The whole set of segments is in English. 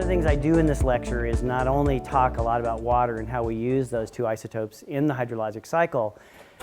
the things I do in this lecture is not only talk a lot about water and how we use those two isotopes in the hydrologic cycle,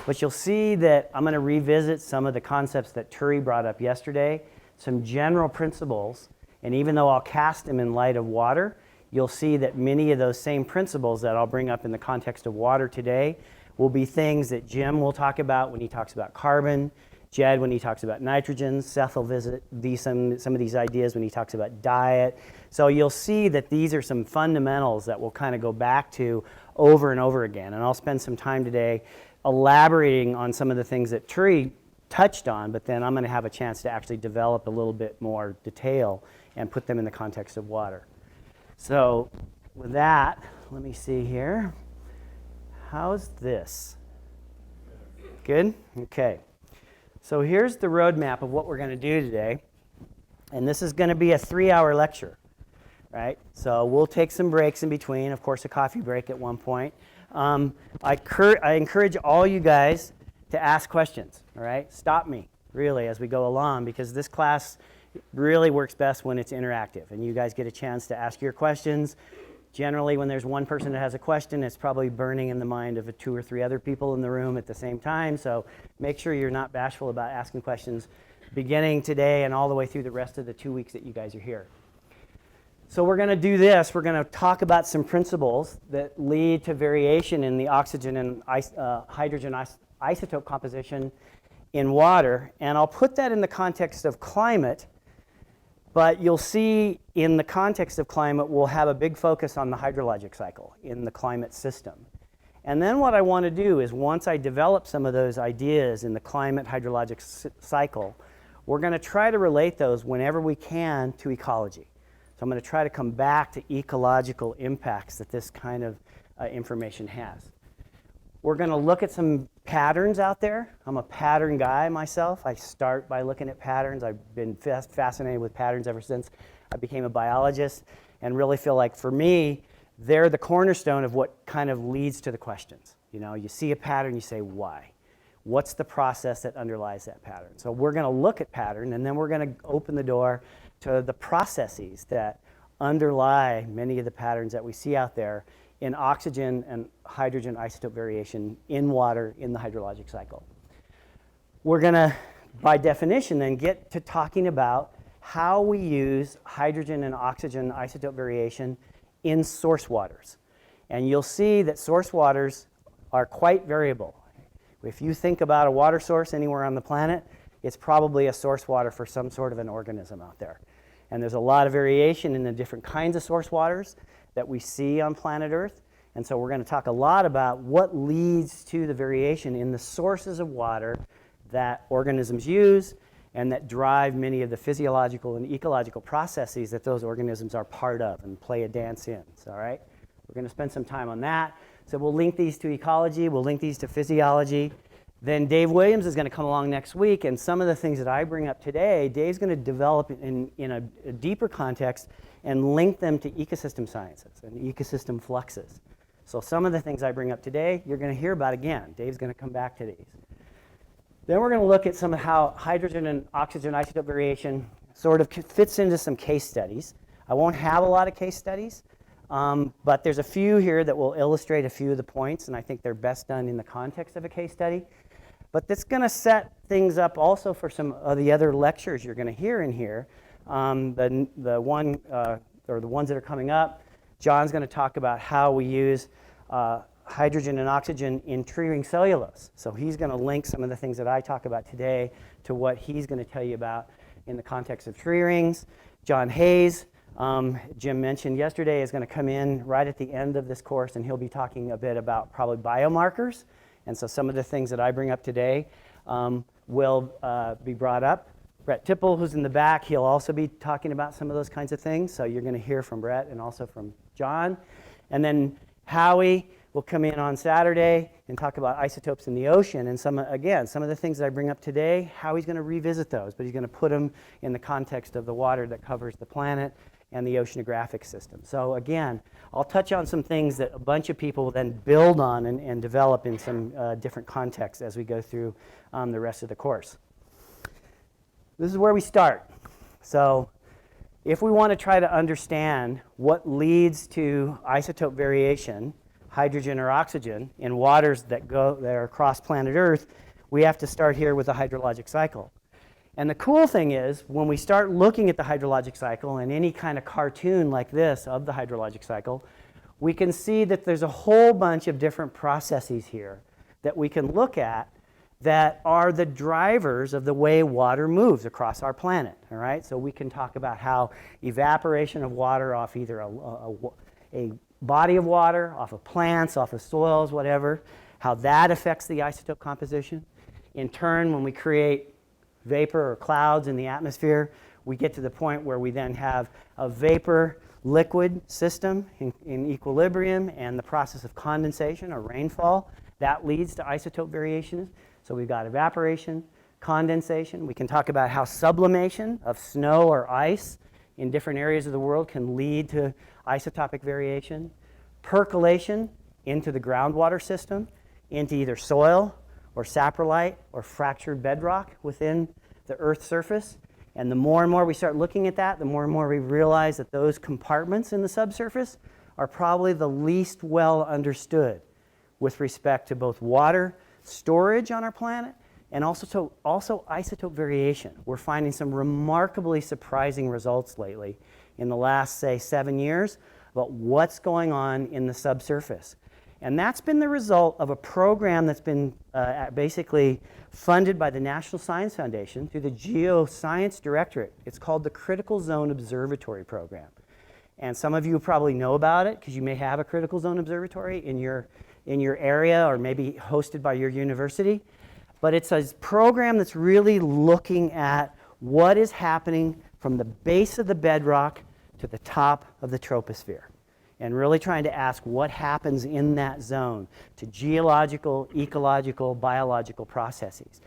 but you'll see that I'm going to revisit some of the concepts that Turi brought up yesterday, some general principles, and even though I'll cast them in light of water, you'll see that many of those same principles that I'll bring up in the context of water today will be things that Jim will talk about when he talks about carbon, Jed when he talks about nitrogen, Seth will visit some of these ideas when he talks about diet. So you'll see that these are some fundamentals that we'll kind of go back to over and over again. And I'll spend some time today elaborating on some of the things that Turi touched on, but then I'm going to have a chance to actually develop a little bit more detail and put them in the context of water. So with that, let me see here. How's this? Good? Okay. So here's the roadmap of what we're going to do today. And this is going to be a 3-hour lecture, right? So we'll take some breaks in between, of course, a coffee break at one point. I encourage all you guys to ask questions, all right? Stop me, really, as we go along, because this class really works best when it's interactive and you guys get a chance to ask your questions. Generally, when there's one person that has a question, it's probably burning in the mind of 2 or 3 other people in the room at the same time. So make sure you're not bashful about asking questions beginning today and all the way through the rest of the 2 weeks that you guys are here. So we're going to do this. We're going to talk about some principles that lead to variation in the oxygen and hydrogen isotope composition in water. And I'll put that in the context of climate. But you'll see in the context of climate, we'll have a big focus on the hydrologic cycle in the climate system. And then what I want to do is once I develop some of those ideas in the climate hydrologic cycle, we're going to try to relate those whenever we can to ecology. So I'm going to try to come back to ecological impacts that this kind of information has. We're going to look at some patterns out there. I'm a pattern guy myself. I start by looking at patterns. I've been fascinated with patterns ever since I became a biologist and really feel like for me, they're the cornerstone of what kind of leads to the questions. You know, you see a pattern, you say, why? What's the process that underlies that pattern? So we're going to look at pattern, and then we're going to open the door to the processes that underlie many of the patterns that we see out there in oxygen and hydrogen isotope variation in water in the hydrologic cycle. We're going to, by definition, then get to talking about how we use hydrogen and oxygen isotope variation in source waters. And you'll see that source waters are quite variable. If you think about a water source anywhere on the planet, it's probably a source water for some sort of an organism out there. And there's a lot of variation in the different kinds of source waters that we see on planet Earth. And so we're going to talk a lot about what leads to the variation in the sources of water that organisms use and that drive many of the physiological and ecological processes that those organisms are part of and play a dance in. So, all right, we're going to spend some time on that. So we'll link these to ecology, we'll link these to physiology. Then Dave Williams is going to come along next week, and some of the things that I bring up today, Dave's going to develop in a deeper context and link them to ecosystem sciences and ecosystem fluxes. So some of the things I bring up today, you're going to hear about again. Dave's going to come back to these. Then we're going to look at some of how hydrogen and oxygen isotope variation sort of fits into some case studies. I won't have a lot of case studies, but there's a few here that will illustrate a few of the points, and I think they're best done in the context of a case study. But that's going to set things up also for some of the other lectures you're going to hear in here. The ones that are coming up, John's going to talk about how we use hydrogen and oxygen in tree ring cellulose. So he's going to link some of the things that I talk about today to what he's going to tell you about in the context of tree rings. John Hayes, Jim mentioned yesterday, is going to come in right at the end of this course, and he'll be talking a bit about probably biomarkers. And so some of the things that I bring up today will be brought up. Brett Tipple, who's in the back, he'll also be talking about some of those kinds of things. So you're going to hear from Brett and also from John. And then Howie will come in on Saturday and talk about isotopes in the ocean. And some of the things that I bring up today, Howie's going to revisit those, but he's going to put them in the context of the water that covers the planet and the oceanographic system. So again, I'll touch on some things that a bunch of people will then build on and develop in some different contexts as we go through the rest of the course. This is where we start. So if we want to try to understand what leads to isotope variation, hydrogen or oxygen, in waters that are across planet Earth, we have to start here with the hydrologic cycle. And the cool thing is, when we start looking at the hydrologic cycle and any kind of cartoon like this of the hydrologic cycle, we can see that there's a whole bunch of different processes here that we can look at that are the drivers of the way water moves across our planet, all right? So we can talk about how evaporation of water off either a body of water, off of plants, off of soils, whatever, how that affects the isotope composition. In turn, when we create vapor or clouds in the atmosphere, we get to the point where we then have a vapor liquid system in equilibrium, and the process of condensation or rainfall, that leads to isotope variations. So we've got evaporation, condensation. We can talk about how sublimation of snow or ice in different areas of the world can lead to isotopic variation. Percolation into the groundwater system, into either soil or saprolite or fractured bedrock within the Earth's surface. And the more and more we start looking at that, the more and more we realize that those compartments in the subsurface are probably the least well understood with respect to both water storage on our planet and also isotope variation. We're finding some remarkably surprising results lately in the last, say, 7 years about what's going on in the subsurface. And that's been the result of a program that's been basically funded by the National Science Foundation through the Geoscience Directorate. It's called the Critical Zone Observatory Program. And some of you probably know about it because you may have a critical zone observatory in your area or maybe hosted by your university. But it's a program that's really looking at what is happening from the base of the bedrock to the top of the troposphere, and really trying to ask what happens in that zone to geological, ecological, biological processes.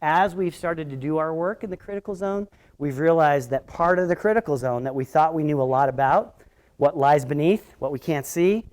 As we've started to do our work in the critical zone, we've realized that part of the critical zone that we thought we knew a lot about, what lies beneath, what we can't see,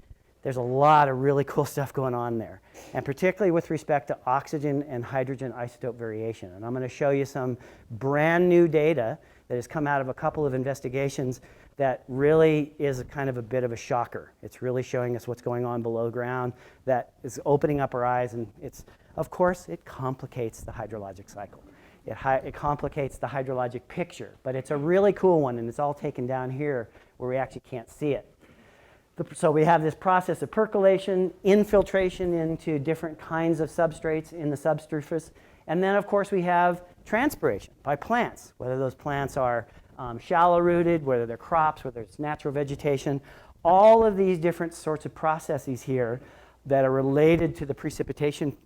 there's a lot of really cool stuff going on there. And particularly with respect to oxygen and hydrogen isotope variation. And I'm going to show you some brand new data that has come out of a couple of investigations that really is a kind of a bit of a shocker. It's really showing us what's going on below ground that is opening up our eyes, and it's, of course, it complicates the hydrologic cycle. It complicates the hydrologic picture, but it's a really cool one, and it's all taken down here where we actually can't see it. So we have this process of percolation, infiltration into different kinds of substrates in the subsurface, and then, of course, we have transpiration by plants, whether those plants are shallow-rooted, whether they're crops, whether it's natural vegetation. All of these different sorts of processes here that are related to the precipitation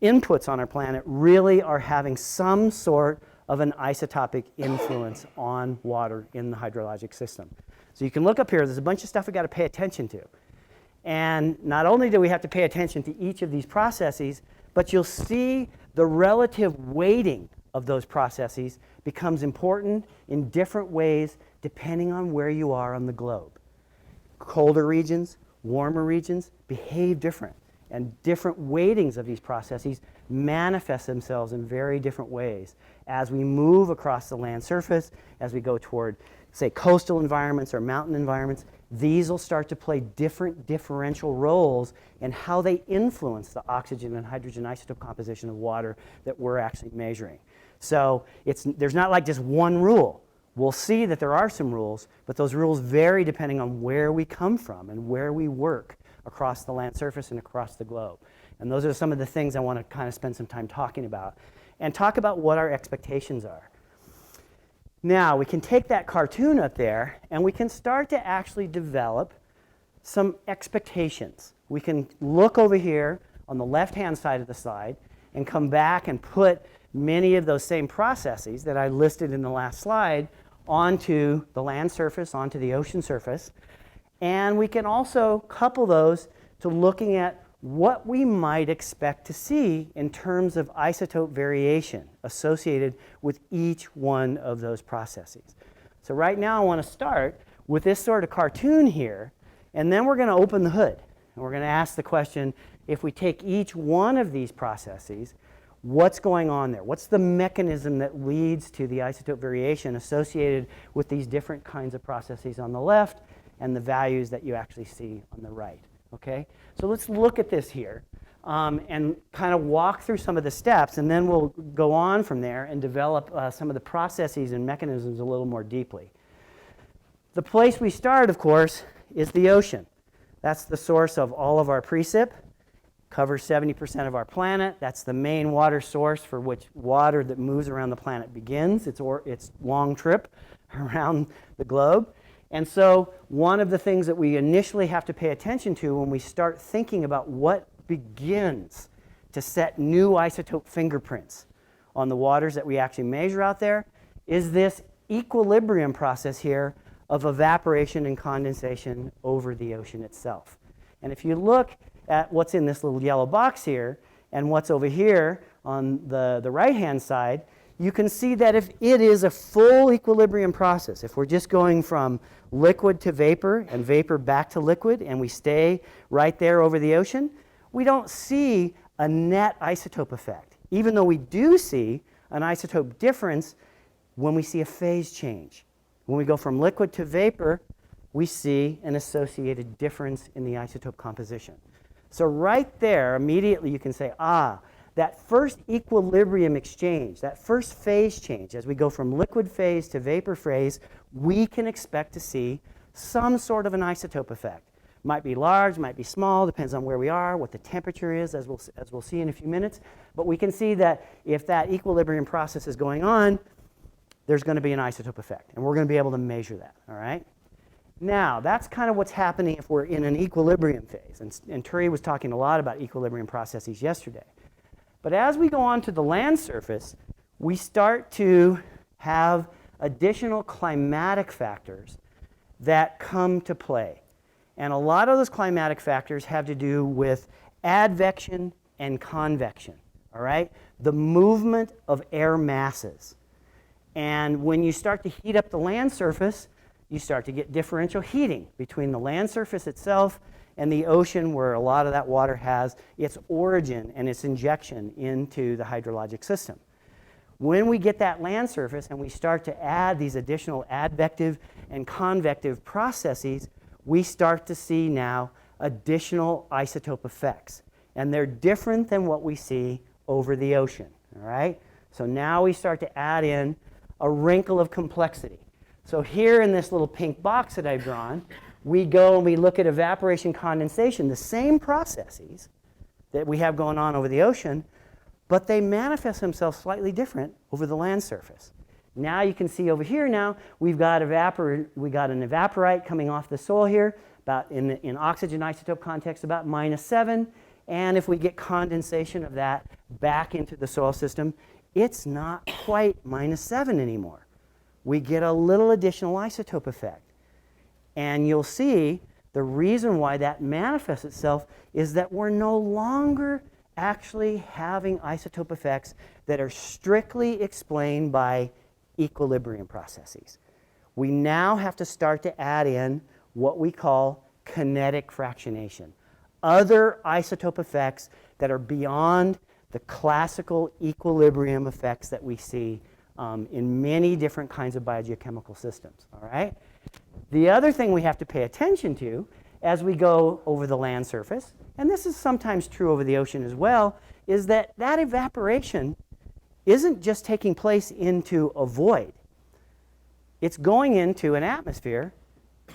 inputs on our planet really are having some sort of an isotopic influence on water in the hydrologic system. So you can look up here, there's a bunch of stuff we've got to pay attention to. And not only do we have to pay attention to each of these processes, but you'll see the relative weighting of those processes becomes important in different ways depending on where you are on the globe. Colder regions, warmer regions behave different, and different weightings of these processes manifest themselves in very different ways as we move across the land surface, as we go toward, say, coastal environments or mountain environments. These will start to play different differential roles in how they influence the oxygen and hydrogen isotope composition of water that we're actually measuring. So there's not like just one rule. We'll see that there are some rules, but those rules vary depending on where we come from and where we work across the land surface and across the globe. And those are some of the things I want to kind of spend some time talking about and talk about what our expectations are. Now, we can take that cartoon up there and we can start to actually develop some expectations. We can look over here on the left-hand side of the slide and come back and put many of those same processes that I listed in the last slide onto the land surface, onto the ocean surface. And we can also couple those to looking at what we might expect to see in terms of isotope variation associated with each one of those processes. So right now I want to start with this sort of cartoon here, and then we're going to open the hood. And we're going to ask the question, if we take each one of these processes, what's going on there? What's the mechanism that leads to the isotope variation associated with these different kinds of processes on the left and the values that you actually see on the right? Okay, so let's look at this here and kind of walk through some of the steps, and then we'll go on from there and develop some of the processes and mechanisms a little more deeply. The place we start, of course, is the ocean. That's the source of all of our precip, covers 70% of our planet. That's the main water source for which water that moves around the planet begins its long trip around the globe. And so one of the things that we initially have to pay attention to when we start thinking about what begins to set new isotope fingerprints on the waters that we actually measure out there is this equilibrium process here of evaporation and condensation over the ocean itself. And if you look at what's in this little yellow box here and what's over here on the right-hand side, you can see that if it is a full equilibrium process, if we're just going from liquid to vapor and vapor back to liquid and we stay right there over the ocean, we don't see a net isotope effect, even though we do see an isotope difference when we see a phase change. When we go from liquid to vapor, we see an associated difference in the isotope composition. So right there, immediately you can say, that first equilibrium exchange, that first phase change, as we go from liquid phase to vapor phase, we can expect to see some sort of an isotope effect. Might be large, might be small, depends on where we are, what the temperature is, as we'll see in a few minutes. But we can see that if that equilibrium process is going on, there's going to be an isotope effect, and we're going to be able to measure that, all right? Now, that's kind of what's happening if we're in an equilibrium phase, and Turi was talking a lot about equilibrium processes yesterday. But as we go on to the land surface, we start to have additional climatic factors that come to play. And a lot of those climatic factors have to do with advection and convection, all right? The movement of air masses. And when you start to heat up the land surface, you start to get differential heating between the land surface itself and the ocean, where a lot of that water has its origin and its injection into the hydrologic system. When we get that land surface and we start to add these additional advective and convective processes, we start to see now additional isotope effects. And they're different than what we see over the ocean, all right? So now we start to add in a wrinkle of complexity. So here in this little pink box that I've drawn, we go and we look at evaporation condensation, the same processes that we have going on over the ocean, but they manifest themselves slightly different over the land surface. Now you can see over here now, we got an evaporite coming off the soil here, about in oxygen isotope context, about -7. And if we get condensation of that back into the soil system, it's not quite -7 anymore. We get a little additional isotope effect. And you'll see the reason why that manifests itself is that we're no longer actually having isotope effects that are strictly explained by equilibrium processes. We now have to start to add in what we call kinetic fractionation, other isotope effects that are beyond the classical equilibrium effects that we see in many different kinds of biogeochemical systems, all right? The other thing we have to pay attention to as we go over the land surface, and this is sometimes true over the ocean as well, is that that evaporation isn't just taking place into a void. It's going into an atmosphere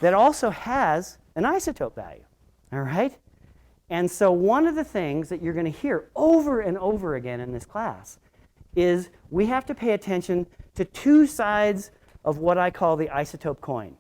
that also has an isotope value, all right? And so one of the things that you're going to hear over and over again in this class is we have to pay attention to two sides of what I call the isotope coin.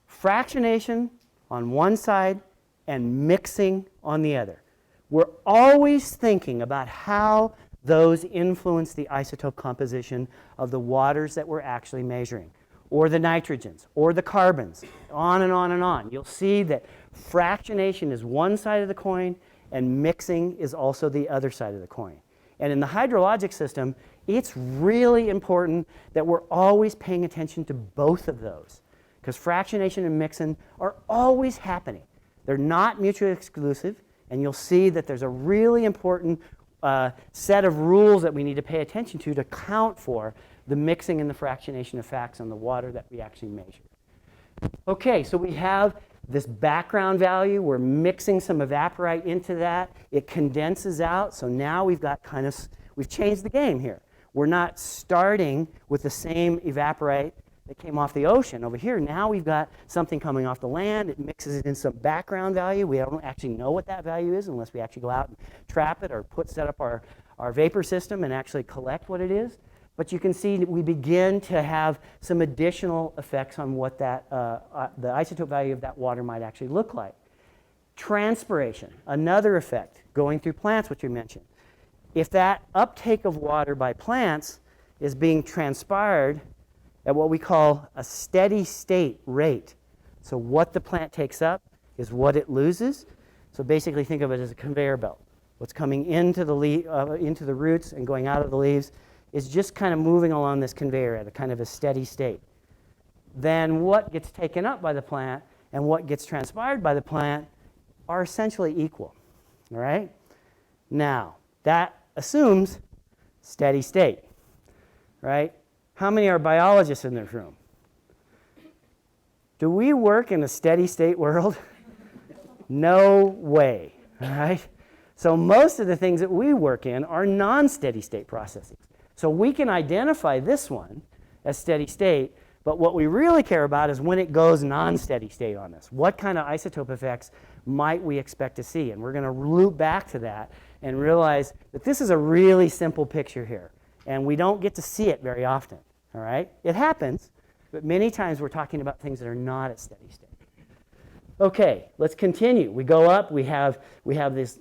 Fractionation on one side and mixing on the other. We're always thinking about how those influence the isotope composition of the waters that we're actually measuring, or the nitrogens, or the carbons, on and on and on. You'll see that fractionation is one side of the coin and mixing is also the other side of the coin. And in the hydrologic system, it's really important that we're always paying attention to both of those, because fractionation and mixing are always happening. They're not mutually exclusive, and you'll see that there's a really important set of rules that we need to pay attention to account for the mixing and the fractionation effects on the water that we actually measure. Okay, so we have this background value. We're mixing some evaporite into that. It condenses out. So now we've got we've changed the game here. We're not starting with the same evaporite that came off the ocean over here. Now we've got something coming off the land. It mixes it in some background value. We don't actually know what that value is unless we actually go out and trap it or set up our vapor system and actually collect what it is. But you can see that we begin to have some additional effects on what the isotope value of that water might actually look like. Transpiration, another effect going through plants, which we mentioned. If that uptake of water by plants is being transpired at what we call a steady state rate, so what the plant takes up is what it loses. So basically think of it as a conveyor belt. What's coming into the roots and going out of the leaves is just kind of moving along this conveyor at a kind of a steady state. Then what gets taken up by the plant and what gets transpired by the plant are essentially equal. All right? Now, that assumes steady state, right? How many are biologists in this room? Do we work in a steady state world? No way, all right? So most of the things that we work in are non-steady state processes. So we can identify this one as steady state, but what we really care about is when it goes non-steady state on us. What kind of isotope effects might we expect to see? And we're going to loop back to that and realize that this is a really simple picture here, and we don't get to see it very often, all right? It happens, but many times we're talking about things that are not at steady state. Okay, let's continue. We go up, we have this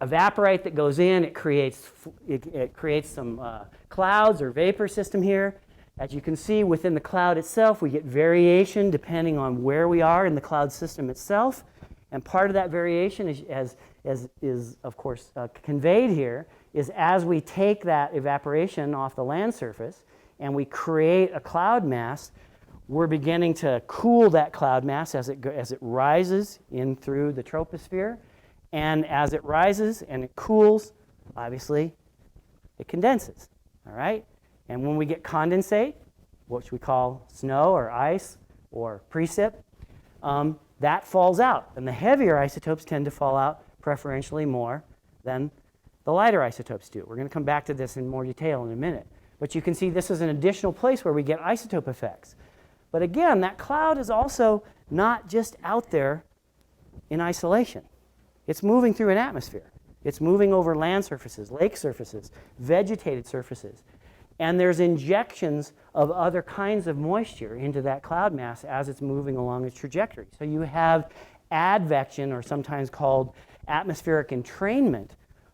evaporite that goes in. It creates some clouds or vapor system here. As you can see, within the cloud itself, we get variation depending on where we are in the cloud system itself. And part of that variation is of course, conveyed here, is as we take that evaporation off the land surface and we create a cloud mass, we're beginning to cool that cloud mass as it rises in through the troposphere. And as it rises and it cools, obviously, it condenses, all right? And when we get condensate, which we call snow or ice or precip, that falls out. And the heavier isotopes tend to fall out preferentially more than the lighter isotopes do. We're going to come back to this in more detail in a minute. But you can see this is an additional place where we get isotope effects. But again, that cloud is also not just out there in isolation. It's moving through an atmosphere. It's moving over land surfaces, lake surfaces, vegetated surfaces. And there's injections of other kinds of moisture into that cloud mass as it's moving along its trajectory. So you have advection, or sometimes called atmospheric entrainment,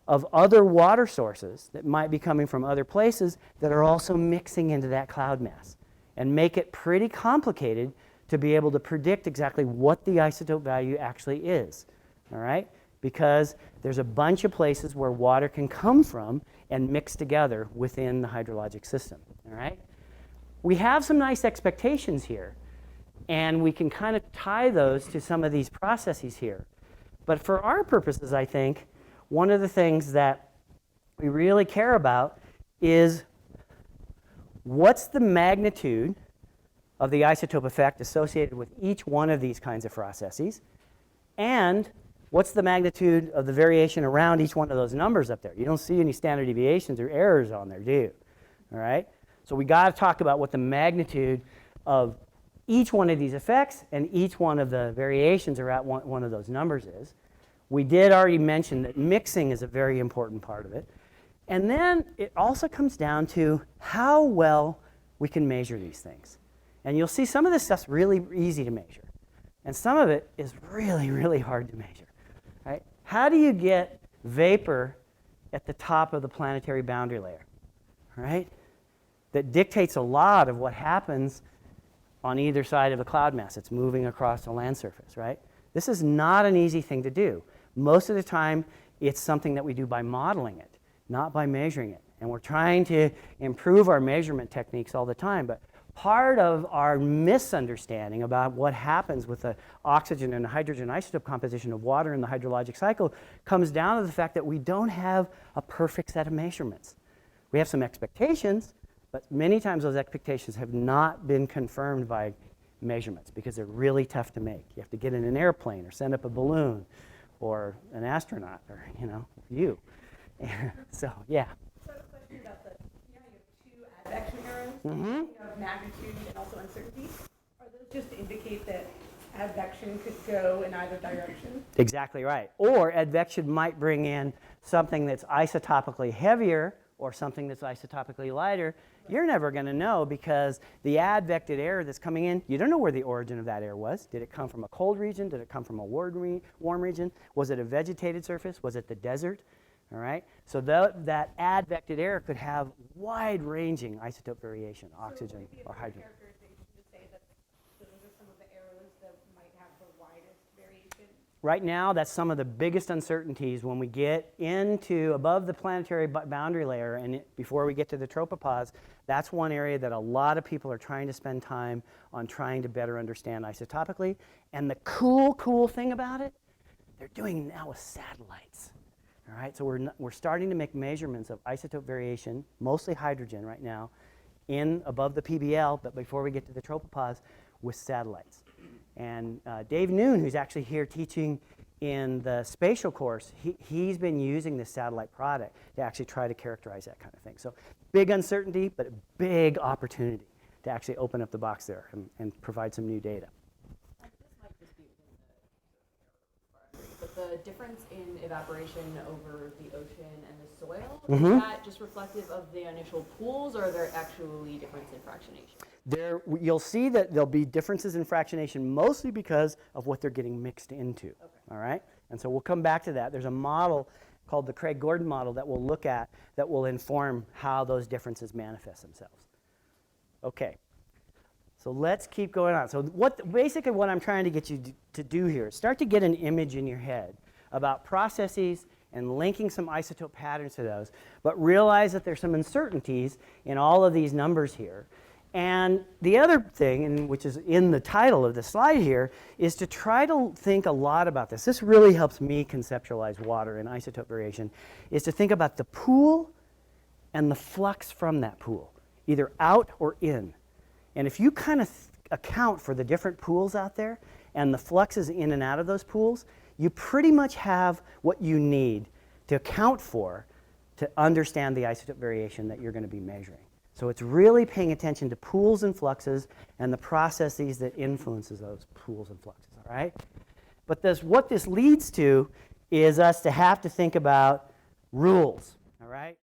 of other water sources that might be coming from other places that are also mixing into that cloud mass and make it pretty complicated to be able to predict exactly what the isotope value actually is, all right? Because there's a bunch of places where water can come from and mix together within the hydrologic system, all right? We have some nice expectations here, and we can kind of tie those to some of these processes here. But for our purposes, I think, one of the things that we really care about is what's the magnitude of the isotope effect associated with each one of these kinds of processes, and what's the magnitude of the variation around each one of those numbers up there? You don't see any standard deviations or errors on there, do you? All right? So we got to talk about what the magnitude of each one of these effects and each one of the variations around one of those numbers is. We did already mention that mixing is a very important part of it. And then it also comes down to how well we can measure these things. And you'll see some of this stuff's really easy to measure. And some of it is really, really hard to measure. Right? How do you get vapor at the top of the planetary boundary layer? Right? That dictates a lot of what happens on either side of a cloud mass that's moving across the land surface, right? This is not an easy thing to do. Most of the time, it's something that we do by modeling it, not by measuring it. And we're trying to improve our measurement techniques all the time. But part of our misunderstanding about what happens with the oxygen and hydrogen isotope composition of water in the hydrologic cycle comes down to the fact that we don't have a perfect set of measurements. We have some expectations, but many times those expectations have not been confirmed by measurements because they're really tough to make. You have to get in an airplane or send up a balloon or an astronaut or, you. So, yeah. So I have a question about you have two advection arrows of magnitude and also uncertainty. Are those just to indicate that advection could go in either direction? Exactly right. Or advection might bring in something that's isotopically heavier or something that's isotopically lighter. You're never going to know because the advected air that's coming in, you don't know where the origin of that air was. Did it come from a cold region? Did it come from a warm region? Was it a vegetated surface? Was it the desert? All right. So that advected air could have wide-ranging isotope variation, oxygen or hydrogen. Characterization to say that those are some of the arrows that might have the widest variation? Right now, that's some of the biggest uncertainties when we get into above the planetary boundary layer and before we get to the tropopause. That's one area that a lot of people are trying to spend time on trying to better understand isotopically. And the cool thing about it, they're doing now with satellites. All right, so we're starting to make measurements of isotope variation, mostly hydrogen right now, in above the PBL, but before we get to the tropopause, with satellites. And Dave Noon, who's actually here teaching in the spatial course, he's been using this satellite product to actually try to characterize that kind of thing. So big uncertainty, but a big opportunity to actually open up the box there and provide some new data. This might just be within but the difference in evaporation over the ocean and the soil, is that just reflective of the initial pools, or are there actually difference in fractionation? You'll see that there'll be differences in fractionation mostly because of what they're getting mixed into. Okay. All right? And so we'll come back to that. There's a model called the Craig-Gordon model that we'll look at that will inform how those differences manifest themselves. Okay. So let's keep going on. So basically what I'm trying to get you to do here is start to get an image in your head about processes and linking some isotope patterns to those, but realize that there's some uncertainties in all of these numbers here. And the other thing, and which is in the title of the slide here, is to try to think a lot about this. This really helps me conceptualize water and isotope variation, is to think about the pool and the flux from that pool, either out or in. And if you kind of account for the different pools out there and the fluxes in and out of those pools, you pretty much have what you need to account for to understand the isotope variation that you're going to be measuring. So it's really paying attention to pools and fluxes and the processes that influences those pools and fluxes, all right? But what this leads to is us to have to think about rules, all right?